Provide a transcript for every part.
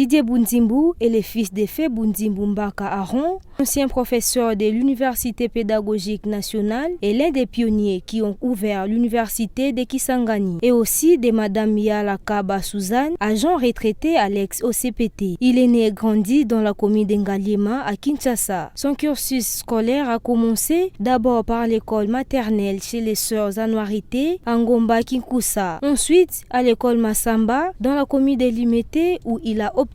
Didier Bounzimbu est le fils de Fé Bounzimbu Mbaka Aron, ancien professeur de l'Université pédagogique nationale et l'un des pionniers qui ont ouvert l'Université de Kisangani, et aussi de Madame Yala Kaba Suzanne, agent retraité à l'ex-OCPT. Il est né et grandi dans la commune d'Engaliema à Kinshasa. Son cursus scolaire a commencé d'abord par l'école maternelle chez les sœurs Anouarité à Ngomba Kinkusa. Ensuite à l'école Massamba dans la commune de Limete où il a obtenu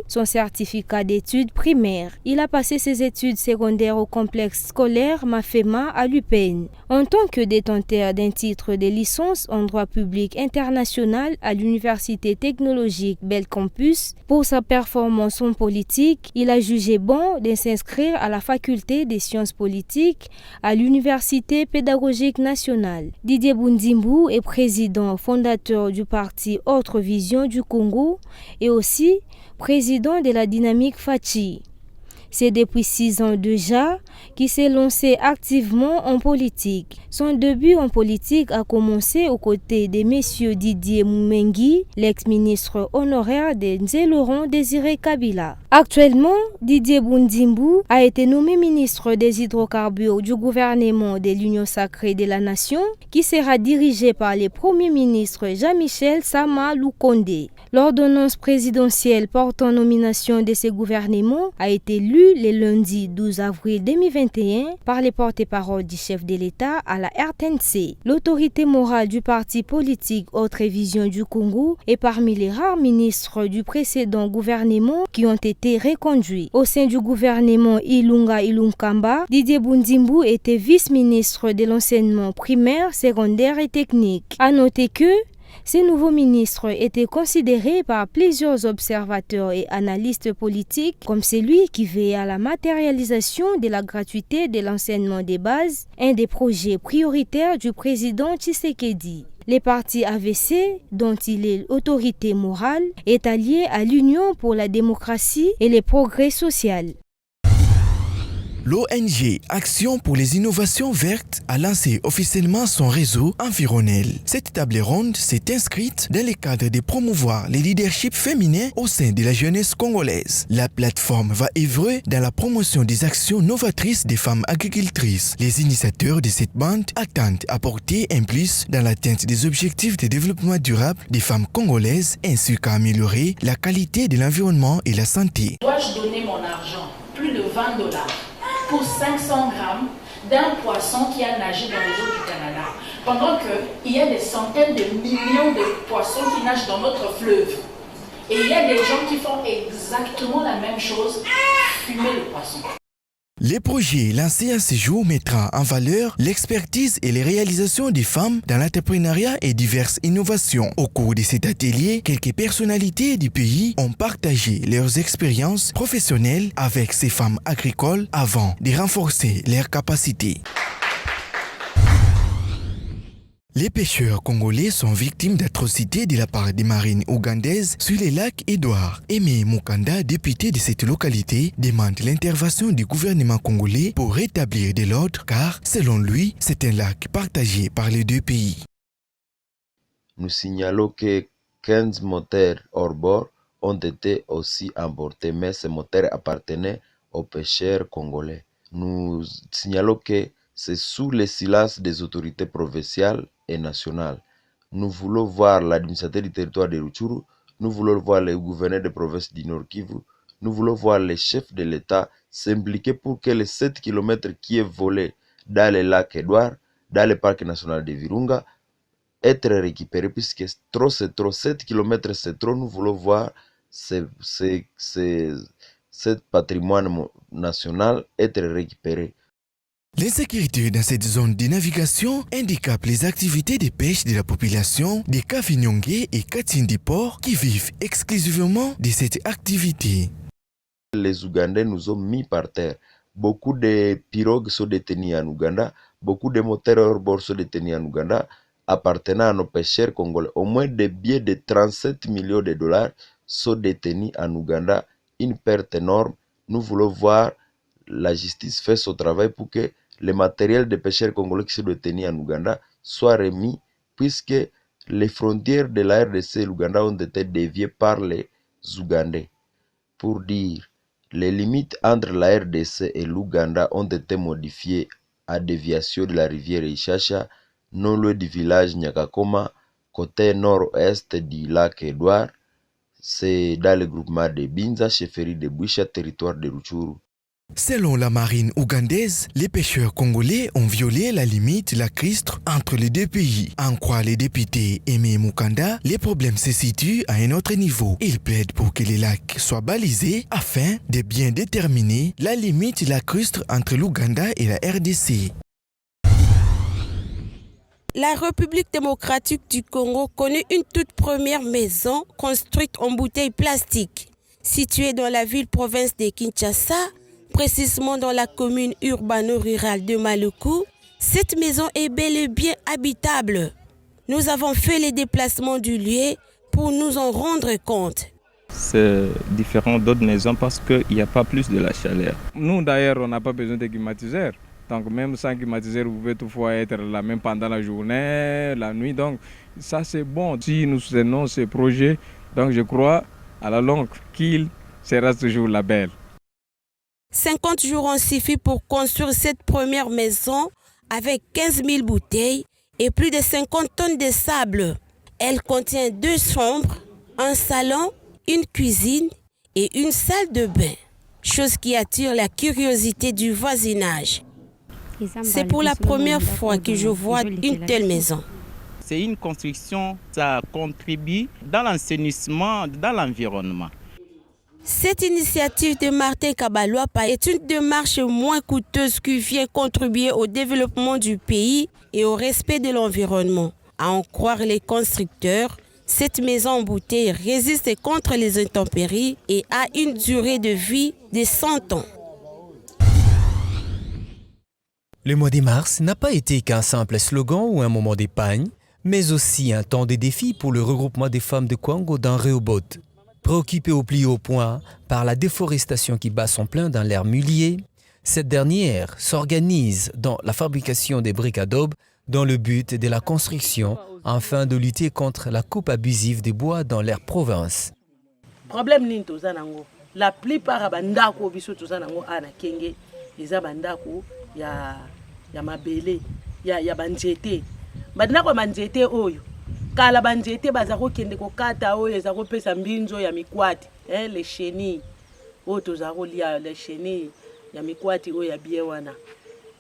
son certificat d'études primaires. Il a passé ses études secondaires au complexe scolaire Mafema à l'UPN. En tant que détenteur d'un titre de licence en droit public international à l'Université technologique Bel Campus, pour sa performance en politique, il a jugé bon de s'inscrire à la faculté des sciences politiques à l'Université pédagogique nationale. Didier Bounzimbu est président fondateur du parti Autre Vision du Congo et aussi président de la dynamique Fachi. C'est depuis 6 ans déjà qu'il s'est lancé activement en politique. Son début en politique a commencé aux côtés de messieurs Didier Moumengi, l'ex-ministre honoraire de Nzé-Laurent Désiré Kabila. Actuellement, Didier Bounzimbu a été nommé ministre des hydrocarbures du gouvernement de l'Union sacrée de la Nation, qui sera dirigé par le Premier ministre Jean-Michel Sama Lukonde. L'ordonnance présidentielle portant nomination de ce gouvernement a été lue le lundi 12 avril 2021 par les porte-parole du chef de l'État à la RTNC. L'autorité morale du parti politique Autre Vision du Congo est parmi les rares ministres du précédent gouvernement qui ont été reconduits. Au sein du gouvernement Ilunga Ilunkamba, Didier Bounzimbu était vice-ministre de l'enseignement primaire, secondaire et technique. À noter que ces nouveaux ministres étaient considérés par plusieurs observateurs et analystes politiques comme celui qui veillait à la matérialisation de la gratuité de l'enseignement de base, un des projets prioritaires du président Tshisekedi. Le parti AVC, dont il est l'autorité morale, est allié à l'Union pour la démocratie et le progrès social. L'ONG Action pour les innovations vertes a lancé officiellement son réseau environnel. Cette table ronde s'est inscrite dans le cadre de promouvoir le leadership féminin au sein de la jeunesse congolaise. La plateforme va œuvrer dans la promotion des actions novatrices des femmes agricultrices. Les initiateurs de cette bande attendent apporter un plus dans l'atteinte des objectifs de développement durable des femmes congolaises ainsi qu'à améliorer la qualité de l'environnement et la santé. Dois-je donner mon argent, plus de $20, pour 500 grammes d'un poisson qui a nagé dans les eaux du Canada, pendant qu'il y a des centaines de millions de poissons qui nagent dans notre fleuve. Et il y a des gens qui font exactement la même chose, fumer le poisson. Le projet lancé à ce jour mettra en valeur l'expertise et les réalisations des femmes dans l'entrepreneuriat et diverses innovations. Au cours de cet atelier, quelques personnalités du pays ont partagé leurs expériences professionnelles avec ces femmes agricoles avant de renforcer leurs capacités. Les pêcheurs congolais sont victimes d'atrocités de la part des marines ougandaises sur les lacs Édouard. Aimé Mukanda, député de cette localité, demande l'intervention du gouvernement congolais pour rétablir de l'ordre car, selon lui, c'est un lac partagé par les deux pays. Nous signalons que 15 moteurs hors bord ont été aussi emportés, mais ces moteurs appartenaient aux pêcheurs congolais. Nous signalons que c'est sous le silence des autorités provinciales et nationales. Nous voulons voir l'administrateur du territoire de Rutshuru, nous voulons voir le gouverneur de province du Nord Kivu, nous voulons voir les chefs de l'État s'impliquer pour que les 7 km qui est volé dans le lac Édouard, dans le parc national de Virunga, être récupérés, puisque trop c'est trop, 7 km c'est trop. Nous voulons voir ce patrimoine national être récupéré. L'insécurité dans cette zone de navigation handicape les activités de pêche de la population des Kafinyongé et Katindi Port qui vivent exclusivement de cette activité. Les Ougandais nous ont mis par terre. Beaucoup de pirogues sont détenues en Ouganda, beaucoup de moteurs hors bord sont détenus en Ouganda, appartenant à nos pêcheurs congolais. Au moins des billets de 37 millions de dollars sont détenus en Ouganda, une perte énorme. Nous voulons voir la justice faire son travail pour que le matériel des pêcheurs congolais qui sont détenus en Ouganda soit remis, puisque les frontières de la RDC et l'Ouganda ont été déviées par les Ougandais. pour dire les limites entre la RDC et l'Ouganda ont été modifiées à déviation de la rivière Ishasha, non loin du village Nyakakoma, côté nord-est du lac Edouard. C'est dans le groupement de Binza, chefferie de Boucha, territoire de Rutshuru. Selon la marine ougandaise, les pêcheurs congolais ont violé la limite lacustre entre les deux pays. En croit les députés Aimé Mukanda, les problèmes se situent à un autre niveau. Ils plaident pour que les lacs soient balisés afin de bien déterminer la limite lacustre entre l'Ouganda et la RDC. La République démocratique du Congo connaît une toute première maison construite en bouteilles plastiques. Située dans la ville-province de Kinshasa, précisément dans la commune urbano-rurale de Maluku, cette maison est bel et bien habitable. Nous avons fait les déplacements du lieu pour nous en rendre compte. C'est différent d'autres maisons parce qu'il n'y a pas plus de la chaleur. Nous d'ailleurs, on n'a pas besoin de climatiseur. Donc même sans climatiseur, vous pouvez toutefois être là même pendant la journée, la nuit. Donc ça c'est bon. Si nous soutenons ce projet, donc je crois à la longue qu'il sera toujours la belle. 50 jours ont suffi pour construire cette première maison avec 15 000 bouteilles et plus de 50 tonnes de sable. Elle contient 2 chambres, un salon, une cuisine et une salle de bain, chose qui attire la curiosité du voisinage. C'est pour la première fois que je vois une telle maison. C'est une construction, ça contribue dans l'assainissement, dans l'environnement. Cette initiative de Martin Kabaluapa est une démarche moins coûteuse qui vient contribuer au développement du pays et au respect de l'environnement. À en croire les constructeurs, cette maison en bouteille résiste contre les intempéries et a une durée de vie de 100 ans. Le mois de mars n'a pas été qu'un simple slogan ou un moment d'épargne, mais aussi un temps de défi pour le regroupement des femmes de Kwango dans Rehoboth. Préoccupée au plus haut point par la déforestation qui bat son plein dans l'air mulier, cette dernière s'organise dans la fabrication des briques adobe dans le but de la construction afin de lutter contre la coupe abusive des bois dans leur province. Problème ni tozanango. La plupart bandako biso tozanango ana kenge eza bandako ya mabele ya banjete. Bandako banjete oyo kala banjete baza kokende kokata oyo eza kopesa mbinzo ya mikwati les chenilles oyo toza kolia les chenilles ya mikwati oyo ya bie wana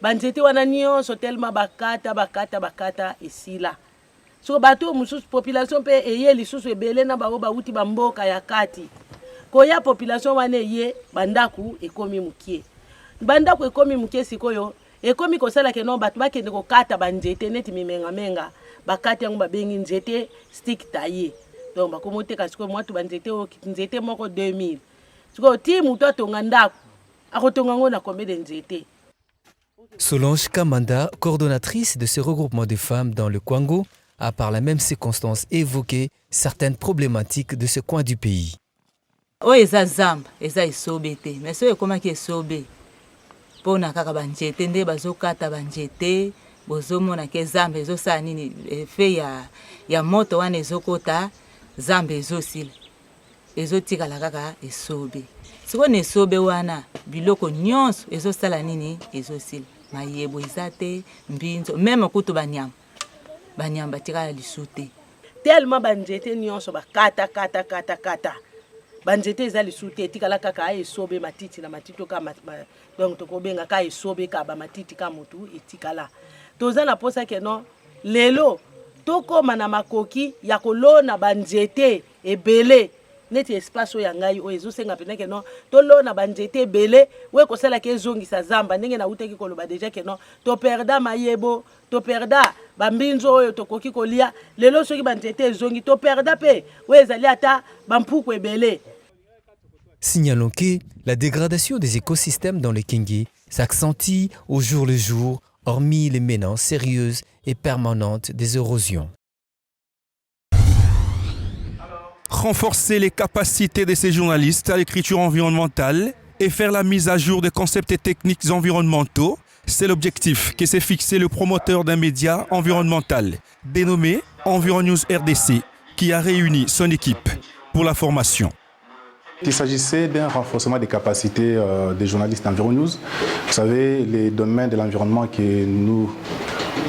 banjete wana nyonso tellement bakata esila so bato mususu population pe eye lisusu ebele na bango bauti bamboka ya kati koya population wana eye bandaku ekomi mukie bandaku ekomi mukie sikoyo ekomi kosala ke non bato bakende kokata banjete neti mimenga bakati yango babengi nzete stick taillé donc bakomoteka sikoyo mwatu banjete o nzete moko 2000 sikoyo ti mutu atonga ndako akotonga ngo na combien de nzete. Solange Kamanda, coordonnatrice de ce regroupement de femmes dans le Kwango, a par la même circonstance évoqué certaines problématiques de ce coin du pays. O eza zamba, eza isobe te, mais so ekomaki esobe. Pona kaka banjete nde bazokata banjete, bozomona ke zamba ezosala nini efe ya moto wana ezokota zamba ezosila. Ezotikala kaka esobe. Siko na esobe wana biloko nyonso ezosala nini ezosila. Mayebo eza te, mbinzo, même kutu banyama. Banyama batikala lisu te. Tellement banjete nyonso bakata. Banjete eza lisu te etikala kaka esobe matiti na matito ka donc tokobenga ka esobe ka ba matiti ka mutu etikala. Toza na posa ke non lelo tokoma na makoki ya kolona banjete ebele neti espace ya ngai o ezosenga pena ke non tolona banjete ebele we kosala ke zongisa zamba ndenge na uteki koloba déjà ke non to perda mayebo to perda bambinzo oyo tokoki kolia lelo soki banjete ezongi to perda pe we ezali ata bampuku ebele. Signalons que la dégradation des écosystèmes dans le Kingi s'accentue au jour le jour, hormis les menaces sérieuses et permanentes des érosions. Renforcer les capacités de ces journalistes à l'écriture environnementale et faire la mise à jour des concepts et techniques environnementaux, c'est l'objectif que s'est fixé le promoteur d'un média environnemental dénommé EnviroNews RDC, qui a réuni son équipe pour la formation. Il s'agissait d'un renforcement des capacités des journalistes d'Environews. Vous savez, les domaines de l'environnement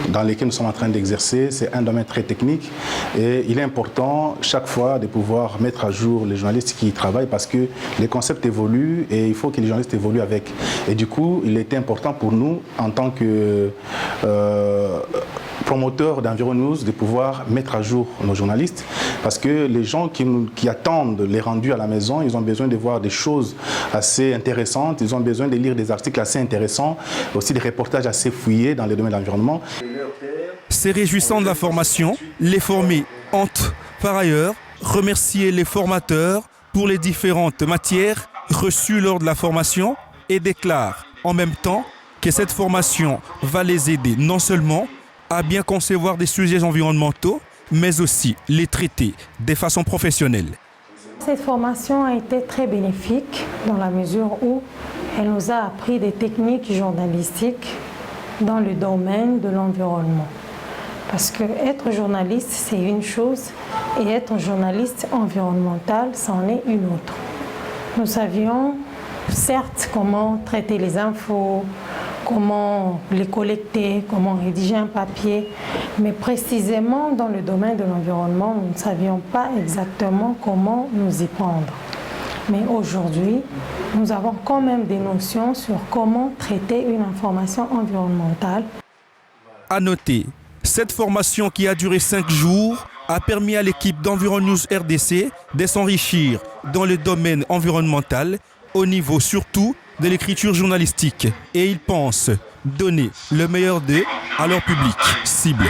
dans lesquels nous sommes en train d'exercer, c'est un domaine très technique et il est important chaque fois de pouvoir mettre à jour les journalistes qui y travaillent parce que les concepts évoluent et il faut que les journalistes évoluent avec. Et du coup, il était important pour nous en tant que promoteurs d'Environews de pouvoir mettre à jour nos journalistes parce que les gens qui attendent les rendus à la maison, ils ont besoin de voir des choses assez intéressantes, ils ont besoin de lire des articles assez intéressants, aussi des reportages assez fouillés dans le domaine de l'environnement. C'est réjouissant de la formation. Les formés ont, par ailleurs, remercié les formateurs pour les différentes matières reçues lors de la formation et déclarent en même temps que cette formation va les aider non seulement à bien concevoir des sujets environnementaux, mais aussi les traiter de façon professionnelle. Cette formation a été très bénéfique dans la mesure où elle nous a appris des techniques journalistiques dans le domaine de l'environnement. Parce que être journaliste, c'est une chose, et être journaliste environnemental, c'en est une autre. Nous savions certes comment traiter les infos, comment les collecter, comment rédiger un papier, mais précisément dans le domaine de l'environnement, nous ne savions pas exactement comment nous y prendre. Mais aujourd'hui, nous avons quand même des notions sur comment traiter une information environnementale. À noter, cette formation qui a duré 5 jours a permis à l'équipe d'Environews RDC de s'enrichir dans le domaine environnemental, au niveau surtout de l'écriture journalistique. Et ils pensent donner le meilleur d'eux à leur public cible.